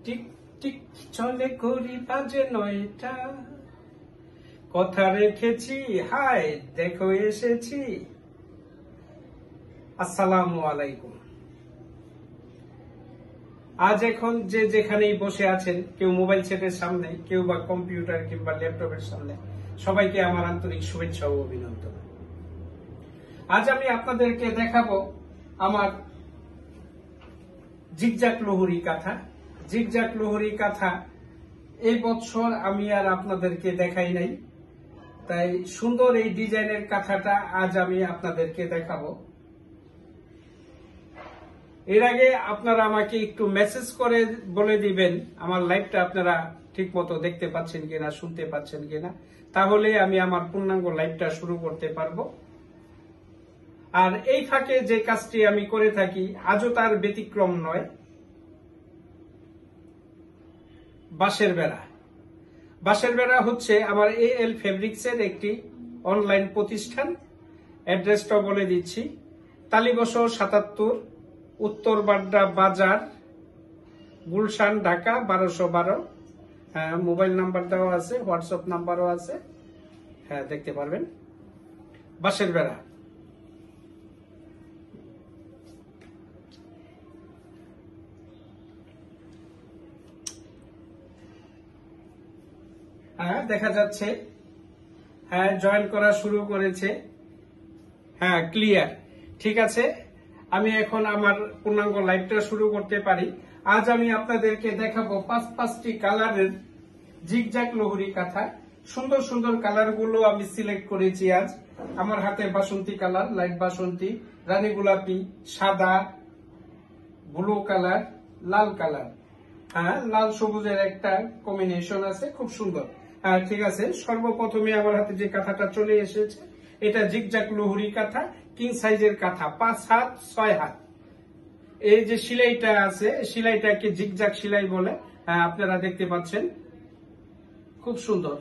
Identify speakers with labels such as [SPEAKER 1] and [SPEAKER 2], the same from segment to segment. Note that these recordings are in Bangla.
[SPEAKER 1] টিক টিক চলে ঘড়ি বাজে 9টা, কথা রেখেছি, হাই দেখো এসেছি। আসসালামু আলাইকুম। আজ এখন যে যেখানেই বসে আছেন, কেউ মোবাইল সেটের সামনে, কেউ বা কম্পিউটার কিংবা ল্যাপটপের সামনে, সবাইকে আমার আন্তরিক শুভেচ্ছা ও অভিনন্দন। আজ আমি আপনাদেরকে দেখাবো আমার জিগজাগ লহরী কাঁথা। জিগজাগ লহরী কাঁথা এই বছর আমি আর আপনাদেরকে দেখাই নাই, তাই সুন্দর এই ডিজাইনের কাঁথাটা আজ আমি আপনাদেরকে দেখাবো। এর আগে আপনারা আমাকে একটু মেসেজ করে বলে দিবেন আমার লাইভটা আপনারা ঠিক মতো দেখতে পাচ্ছেন কিনা, শুনতে পাচ্ছেন কিনা, তাহলে আমি আমার পূর্ণাঙ্গ লাইভটা শুরু করতে পারবো। আর এই ফাঁকে যে কাজটি আমি করে থাকি আজও তার ব্যতিক্রম নয়। বাঁশের বেড়া। বাঁশের বেড়া হচ্ছে আমার AL ফেব্রিক্সের একটি অনলাইন প্রতিষ্ঠান। অ্যাড্রেসটা বলে দিচ্ছি, তালিবসর 77, উত্তর বাড্ডা বাজার, গুলশান, ঢাকা 1212। হ্যাঁ, মোবাইল নাম্বার দেওয়া আছে, হোয়াটসঅ্যাপ নাম্বারও আছে, হ্যাঁ দেখতে পারবেন। বাঁশের বেড়া। হ্যাঁ দেখা যাচ্ছে, হ্যাঁ জয়েন করা শুরু করেছে, হ্যাঁ ক্লিয়ার, ঠিক আছে। আমি এখন আমার পূর্ণাঙ্গ লাইভটা শুরু করতে পারি। আজ আমি আপনাদেরকে দেখাবো 5টি কালারের জিগজাগ লহরী কাঁথা। সুন্দর সুন্দর কালার গুলো আমি সিলেক্ট করেছি আজ। আমার হাতে বাসন্তী কালার, লাইট বাসন্তী, রানী গোলাপি, সাদা, ব্লু কালার, লাল কালার, হ্যাঁ লাল সবুজের একটা কম্বিনেশন আছে, খুব সুন্দর। হ্যাঁ ঠিক আছে, সর্বপ্রথমে আমার হাতে যে কাঁথাটা চলে এসেছে, এটা জিগজাগ লহরী কাঁথা, কিং সাইজের কাঁথা, 5 হাত 6 হাত। এই যে সেলাইটা আছে, সেলাইটাকে জিগজাগ সেলাই বলে, হ্যাঁ আপনারা দেখতে পাচ্ছেন, খুব সুন্দর।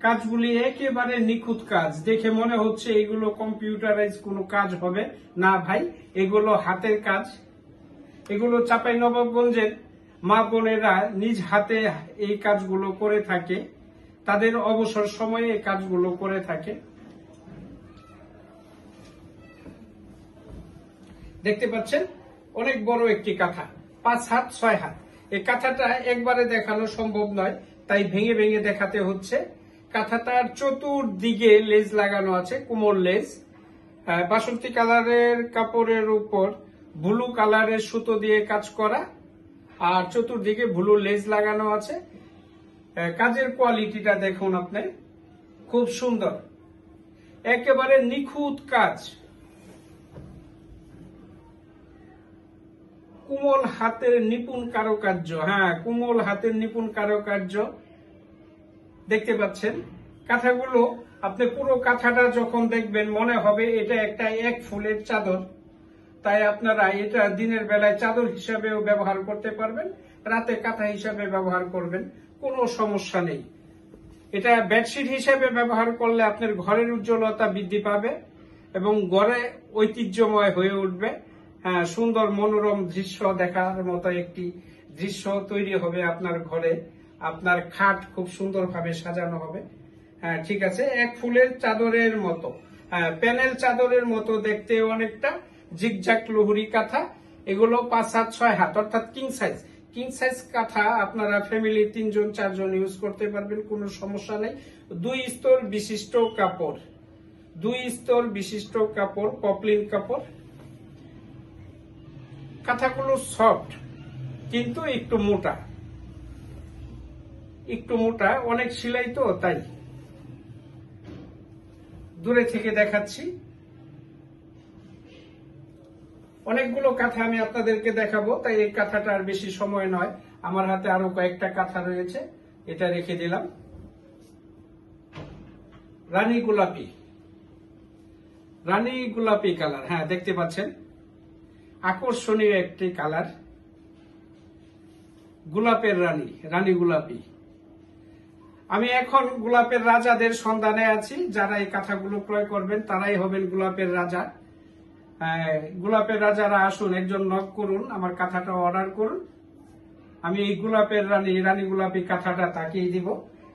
[SPEAKER 1] কাজগুলি একেবারে নিখুঁত কাজ, দেখে মনে হচ্ছে এগুলো কম্পিউটারাইজ কোনো কাজ হবে না ভাই, এগুলো হাতের কাজ। এগুলো চাঁপাইনবাবগঞ্জের মা বোনেরা নিজ হাতে এই কাজগুলো করে থাকে, তাদের অবসর সময়ে এই কাজগুলো করে থাকে। দেখতে পাচ্ছেন অনেক বড় একটি কাঁথা, 5 হাত 6 হাত। এই কাঁথাটা একবারে দেখানো সম্ভব নয়, তাই ভেঙে ভেঙে দেখাতে হচ্ছে। কাঁথাটার চতুর্দিকে লেজ লাগানো আছে, কোমল লেজ। বাসন্তী কালারের কাপড়ের উপর ব্লু কালারের সুতো দিয়ে কাজ করা, আর চতুর্দিকে ব্লু লেজ লাগানো আছে। কাজের কোয়ালিটিটা দেখুন আপনি, খুব সুন্দর, একেবারে নিখুঁত কাজ। কোমল হাতের নিপুণ কারুকার্য, হ্যাঁ কোমল হাতের নিপুণ কারুকার্য দেখতে পাচ্ছেন। কাঁথাগুলো আপনি পুরো কাঁথাটা যখন দেখবেন মনে হবে এটা একটা এক ফুলের চাদর, তাই আপনারা এটা দিনের বেলায় চাদর হিসাবেও ব্যবহার করতে পারবেন, রাতে কাঁথা হিসাবে ব্যবহার করবেন, কোনো সমস্যা নেই। এটা বেডশিট হিসাবে ব্যবহার করলে আপনার ঘরের উজ্জ্বলতা বৃদ্ধি পাবে এবং ঘরে ঐতিহ্যময় হয়ে উঠবে। হ্যাঁ, সুন্দর মনোরম দৃশ্য দেখার মতো একটি দৃশ্য তৈরি হবে আপনার ঘরে। আপনার খাট খুব সুন্দরভাবে সাজানো হবে। হ্যাঁ ঠিক আছে, এক ফুলের চাদরের মতো, হ্যাঁ প্যানেল চাদরের মতো দেখতে অনেকটা। জিগজাগ লহরী কাঁথা, এগুলো 5 হাত 6 হাত অর্থাৎ কিং সাইজ। কিং সাইজ কাঁথা আপনারা ফ্যামিলি 3 জন 4 জন ইউজ করতে পারবেন, কোনো সমস্যা নেই। 2 স্তর বিশিষ্ট কাপড়, 2 স্তর বিশিষ্ট কাপড়, পপলিন কাপড়। কাঁথাগুলো সফট কিন্তু একটু মোটা, একটু মোটা, অনেক সেলাই তো তাই। দূরে থেকে দেখাচ্ছি, অনেকগুলো কাঁথা আমি আপনাদেরকে দেখাবো, তাই এই কাঁথাটা আর বেশি সময় নয়। আমার হাতে আরো কয়েকটা কাঁথা রয়েছে, এটা রেখে দিলাম। রানী গোলাপি, রানী গোলাপি কালার, হ্যাঁ দেখতে পাচ্ছেন, আকর্ষণীয় একটি কালার। গোলাপের রানী, রানী গোলাপি। আমি এখন গোলাপের রাজাদের সন্ধানে আছি, যারা এই কাঁথাগুলো ক্রয় করবেন তারাই হবেন গোলাপের রাজা। গোলাপের রাজারা আসুন, একজন নক করুন, আমার কাঁথাটা অর্ডার করুন। আমি এই গোলাপের রানী গোলাপি কাঁথাটা তাকিয়ে দিব।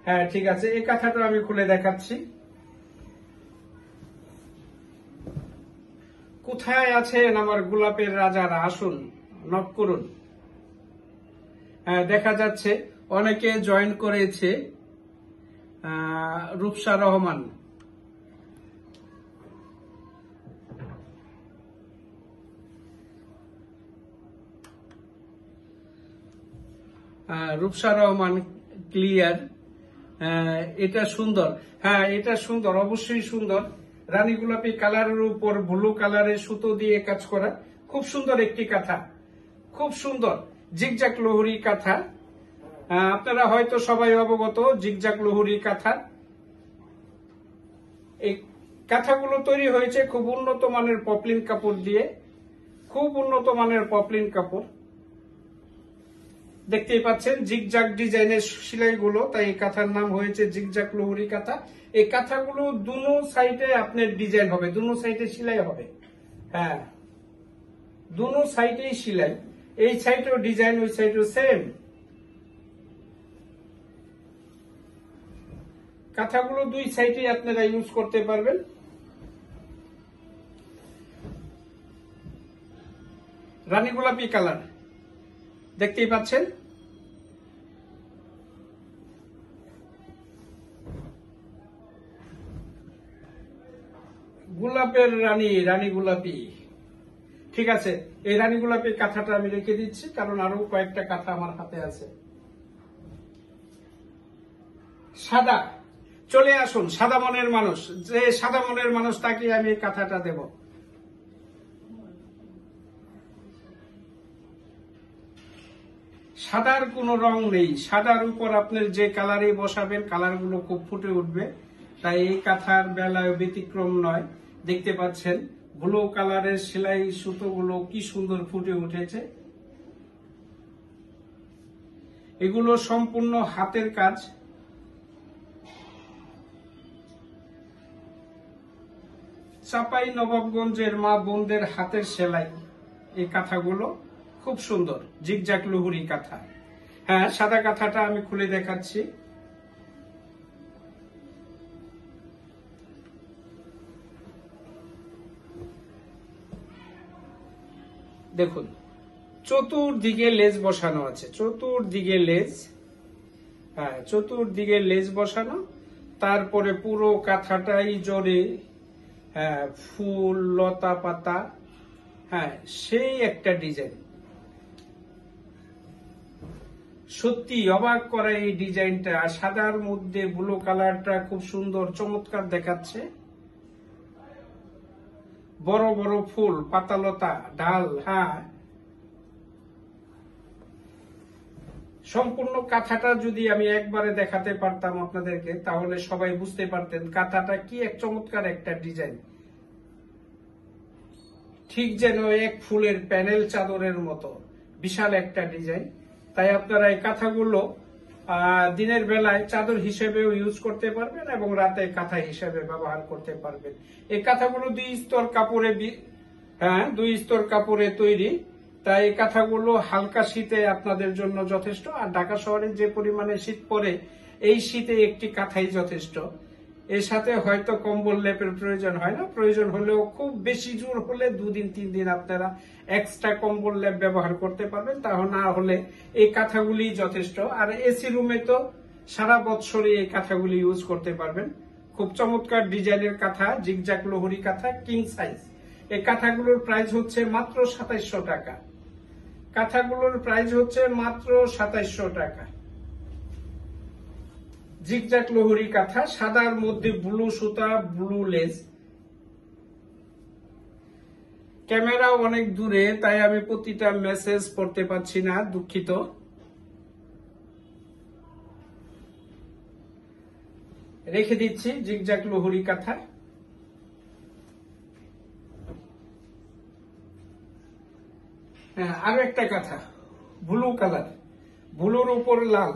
[SPEAKER 1] হ্যাঁ ঠিক আছে, এই কাঁথাটা আমি খুলে দেখাচ্ছি। কোথায় আছেন আমার গোলাপের রাজারা, আসুন নক করুন। হ্যাঁ দেখা যাচ্ছে অনেকে জয়েন করেছে। রূপসা রহমান, রূপসা রহমান ক্লিয়ার। এটা সুন্দর, হ্যাঁ এটা সুন্দর, অবশ্যই সুন্দর। রানী গোলাপি কালারের উপর ব্লু কালারের সুতো দিয়ে কাজ করা, খুব সুন্দর একটি কাঁথা, খুব সুন্দর জিগজাক লোহরি কাঁথা। আপনারা হয়তো সবাই অবগত জিগজাক লোহরি কাঁথা। এই কাঁথাগুলো তৈরি হয়েছে খুব উন্নত মানের পপলিন কাপড় দিয়ে, খুব উন্নত মানের পপলিন কাপড়। দেখতেই পাচ্ছেন জিগজাক ডিজাইনের সেলাইগুলো, তাই এই কাঁথার নাম হয়েছে জিগজাক লোহরি কাঁথা। এই কাঁথাগুলো দুনো সাইডে আপনার ডিজাইন হবে, দুনো সাইডে সেলাই হবে। হ্যাঁ দুনো সাইডেই সেলাই, এই সাইডেও ডিজাইন, ওই সাইডেও সেম। কাঁথাগুলো দুই সাইডে আপনারা ইউজ করতে পারবেন। রানী গোলাপি কালার দেখতেই পাচ্ছেন। গোলাপের রানী গোলাপি, ঠিক আছে। এই রানী গোলাপের কাঁথাটা আমি রেখে দিচ্ছি, কারণ আরো কয়েকটা কাঁথা আমার হাতে আছে। সাদা, চলে আসুন সাদা মনের মানুষ, যে সাদা মনের মানুষ তাকে আমি এই কাঁথাটা দেব। সাদার কোনো রং নেই, সাদার উপর আপনার যে কালারে বসাবেন কালারগুলো খুব ফুটে উঠবে, তাই এই কাঁথার বেলায় ব্যতিক্রম নয়। দেখতে পাচ্ছেন ব্লু কালারের সেলাই সুতোগুলো কি সুন্দর ফুটে উঠেছে। এগুলো সম্পূর্ণ হাতের কাজ। চাপাই নবাবগঞ্জের মা বোনদের হাতের সেলাই এই কাঁথাগুলো খুব সুন্দর, জিগজাক লোহরি কাঁথা। হ্যাঁ সাদা কাঁথাটা আমি খুলে দেখাচ্ছি। দেখুন চতুর্দিকে লেজ বসানো আছে, চতুর্দিকে লেজ, হ্যাঁ চতুর্দিকে লেজ বসানো। তারপরে পুরো কাঁথাটাই জড়ে ফুল লতা পাতা, হ্যাঁ সেই একটা ডিজাইন। সত্যি অবাক করা এই ডিজাইনটা, সাদার মধ্যে ব্লু কালারটা খুব সুন্দর চমৎকার দেখাচ্ছে। বড় বড় ফুল, পাতালতা, ডাল, হ্যাঁ সম্পূর্ণ কাঁথাটা যদি আমি একবারে দেখাতে পারতাম আপনাদেরকে, তাহলে সবাই বুঝতে পারতেন কাঁথাটা কি এক চমৎকার একটা ডিজাইন, ঠিক যেন এক ফুলের প্যানেল চাদরের মতো বিশাল একটা ডিজাইন। তাই আপনারা এই কাঁথাগুলো দিনের বেলায় চাদর হিসেবেও ইউজ করতে পারবেন এবং রাতে কাঁথা হিসেবে ব্যবহার করতে পারবেন। এই কাঁথাগুলো দুই স্তর কাপড়ে তৈরি, তাই এই কাঁথাগুলো হালকা শীতে আপনাদের জন্য যথেষ্ট। আর ঢাকা শহরে যে পরিমাণে শীত পড়ে, এই শীতে একটি কাঁথাই যথেষ্ট। এর সাথে হয়তো কম্বল লেপের প্রয়োজন হয় না, প্রয়োজন হলেও খুব বেশি জোর হলে 2 দিন 3 দিন আপনারা এক্সট্রা কম্বল লেপ ব্যবহার করতে পারবেন, তাহলে না হলে এই কাঁথাগুলি যথেষ্ট। আর এসি রুমে তো সারা বছরই এই কাঁথাগুলি ইউজ করতে পারবেন। খুব চমৎকার ডিজাইনের কাঁথা, জিগজাক লোহরি কাঁথা, কিং সাইজ। এই কাঁথাগুলোর প্রাইস হচ্ছে মাত্র 2700 টাকা। কাঁথাগুলোর প্রাইস হচ্ছে মাত্র 2700 টাকা। জিগজাক লোহরি কাঁথা, সাদার মধ্যে ব্লু সুতা, ব্লু লেস। ক্যামেরা অনেক দূরে, তাই আমি প্রতিটা মেসেজ পড়তে পারছি না, দুঃখিত। রেখে দিচ্ছি জিগজাক লোহরি কাঁথা। হ্যাঁ আরো একটা কাঁথা, ব্লু কালার, ব্লুর উপর লাল,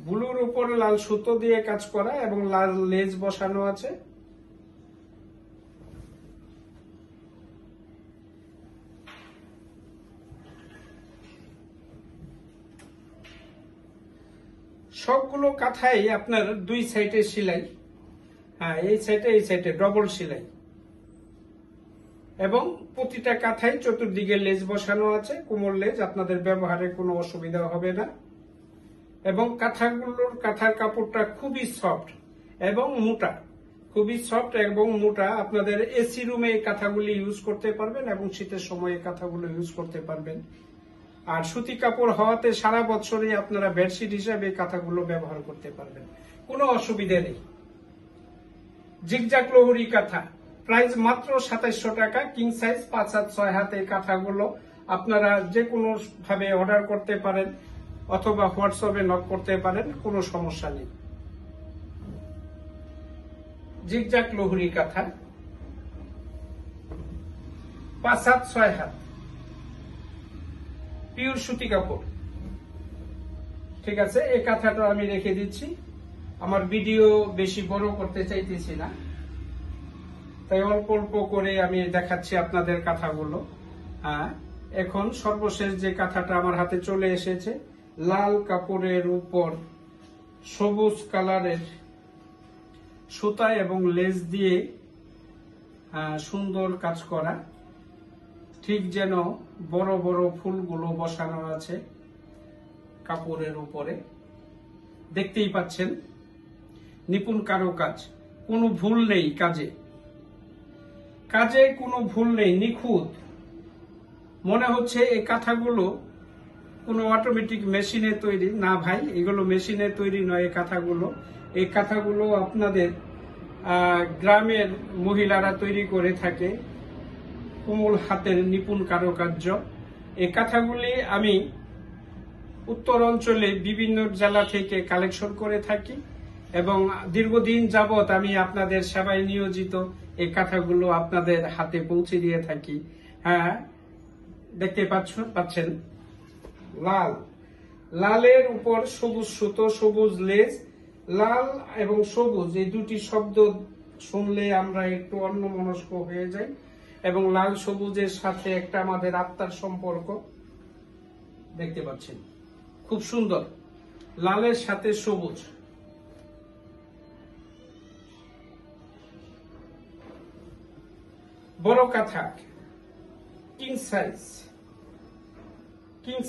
[SPEAKER 1] ব্লুর উপর লাল সুতো দিয়ে কাজ করা এবং লাল লেজ বসানো আছে। সবগুলো কাঁথাই আপনার দুই সাইডে সেলাই, হ্যাঁ এই সাইডে ডবল সেলাই, এবং প্রতিটা কাঁথাই চতুর্দিকে লেজ বসানো আছে, কোমল লেজ, আপনাদের ব্যবহারে কোনো অসুবিধা হবে না। এবং কাঁথার কাপড়টা খুবই সফট এবং মোটা, খুবই সফট এবং মোটা। আপনাদের এসি রুমে এই কাঁথাগুলি ইউজ করতে পারবেন এবং শীতের সময় এই কাঁথাগুলো ইউজ করতে পারবেন। আর সুতি কাপড় হওয়াতে সারা বছরই আপনারা বেডশিট হিসাবে কাঁথাগুলো ব্যবহার করতে পারবেন, কোনো অসুবিধা নেই। জিগজাগ লহরি কাঁথা, প্রাইস মাত্র 2700 টাকা, কিং সাইজ 5 হাত 6 হাত। এই কাঁথাগুলো আপনারা যে কোনো ভাবে অর্ডার করতে পারেন অথবা হোয়াটসঅ্যাপে নক করতে পারেন, কোনো সমস্যা নেই। জিগজাগ লহরি কাঁথা 5 হাত 6 হাত, পিওর সুতি কাপড়। ঠিক আছে, এই কাঁথাটা আমি রেখে দিচ্ছি, আমার ভিডিও বেশি বড় করতে চাইতেছি না, তাই অল্প অল্প করে আমি দেখাচ্ছি আপনাদের কাঁথাগুলো। হ্যাঁ, এখন সর্বশেষ যে কাঁথাটা আমার হাতে চলে এসেছে, লাল কাপড়ের উপর সবুজ কালারের সুতা এবং লেস দিয়ে সুন্দর কাজ করা, ঠিক যেন বড় বড় ফুলগুলো বসানো আছে কাপড়ের উপরে, দেখতেই পাচ্ছেন। নিপুণ কারুকাজ, কোনো ভুল নেই কাজে কোনো ভুল নেই, নিখুঁত। মনে হচ্ছে এই কাঁথাগুলো কোনো অটোমেটিক মেশিনে তৈরি না ভাই, এগুলো মেশিনে তৈরি নয়। এই কাঁথাগুলো আপনাদের গ্রামের মহিলারা তৈরি করে থাকে, কোমল হাতের নিপুণ কারুকার্য। এই কাঁথাগুলি আমি উত্তর অঞ্চলে বিভিন্ন জেলা থেকে কালেকশন করে থাকি এবং দীর্ঘদিন যাবত আমি আপনাদের সেবায় নিয়োজিত। এই কাঁথাগুলো আপনাদের হাতে পৌঁছে দিয়ে থাকি। হ্যাঁ, দেখতে পাচ্ছেন লালের উপর সবুজ সুতো, সবুজ লেজ। লাল এবং সবুজ এই দুটি শব্দ শুনলে আমরা একটু অন্যমনস্ক হয়ে যাই, এবং লাল সবুজের সাথে একটা আমাদের আত্মার সম্পর্ক। দেখতে পাচ্ছেন খুব সুন্দর, লালের সাথে সবুজ। বড় কাঁথা, কিং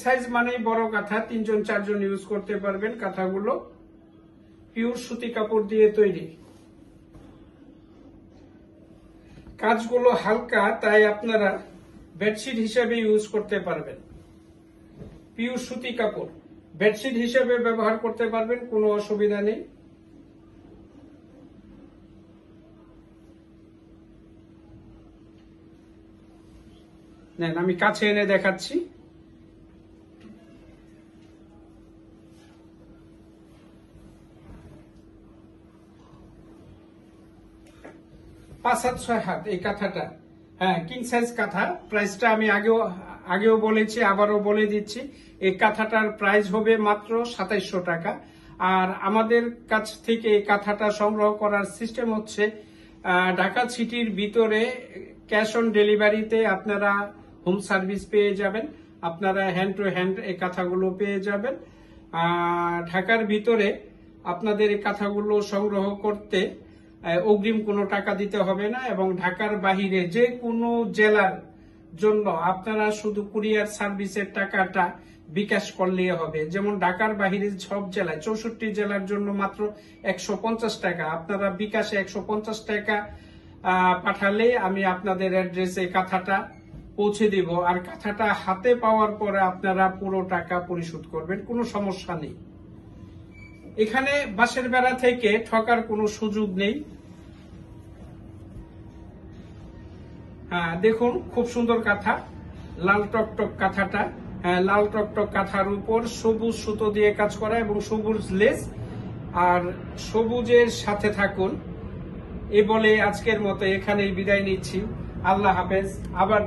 [SPEAKER 1] সাইজ মানে বড় কাঁথা, 3 জন 4 জন ইউজ করতে পারবেন। কাঁথাগুলো পিওর সুতি কাপড় দিয়ে তৈরি, কাজগুলো হালকা, তাই আপনারা বেডশিট হিসেবে ইউজ করতে পারবেন। পিওর সুতি কাপড়, বেডশিট হিসেবে ব্যবহার করতে পারবেন, কোনো অসুবিধা নেই। নেন, আমি কাছে এনে দেখাচ্ছি। পাঁচ হাত 6 হাত এই কাঁথাটা, হ্যাঁ কিং সাইজ কাঁথা। প্রাইসটা আমি আগেও বলেছি, আবারও বলে দিচ্ছি। এই কাঁথাটার প্রাইস হবে মাত্র 2700 টাকা। আর আমাদের কাছ থেকে এই কাঁথাটা সংগ্রহ করার সিস্টেম হচ্ছে, ঢাকা সিটির ভিতরে ক্যাশ অন ডেলিভারিতে আপনারা হোম সার্ভিস পেয়ে যাবেন, আপনারা হ্যান্ড টু হ্যান্ড এই কাঁথাগুলো পেয়ে যাবেন। ঢাকার ভিতরে আপনাদের এই কাঁথাগুলো সংগ্রহ করতে অগ্রিম কোনো টাকা দিতে হবে না, এবং ঢাকার বাহিরে যে কোনো জেলার জন্য আপনারা শুধু কুরিয়ার সার্ভিসের টাকাটা বিকাশ করলেই হবে। যেমন ঢাকার বাহিরে সব জেলায় 64 জেলার জন্য মাত্র 150 টাকা, আপনারা বিকাশে 150 টাকা পাঠালে আমি আপনাদের অ্যাড্রেসে কাঁথাটা পৌঁছে দিব। আর কাঁথাটা হাতে পাওয়ার পরে আপনারা পুরো টাকা পরিশোধ করবেন, কোনো সমস্যা নেই। এখানে বাঁশের বেড়া থেকে ঠকার কোনো সুযোগ নেই। হ্যাঁ, দেখুন খুব সুন্দর কাঁথা, লাল টকটক কাঁথাটা। হ্যাঁ, লাল টকটক কাঁথার উপর সবুজ সুতো দিয়ে কাজ করা এবং সবুজ লেস। আর সবুজের সাথে থাকুন। এ বলে আজকের মতো এখানেই বিদায় নিচ্ছি। আল্লাহ হাফেজ, আবার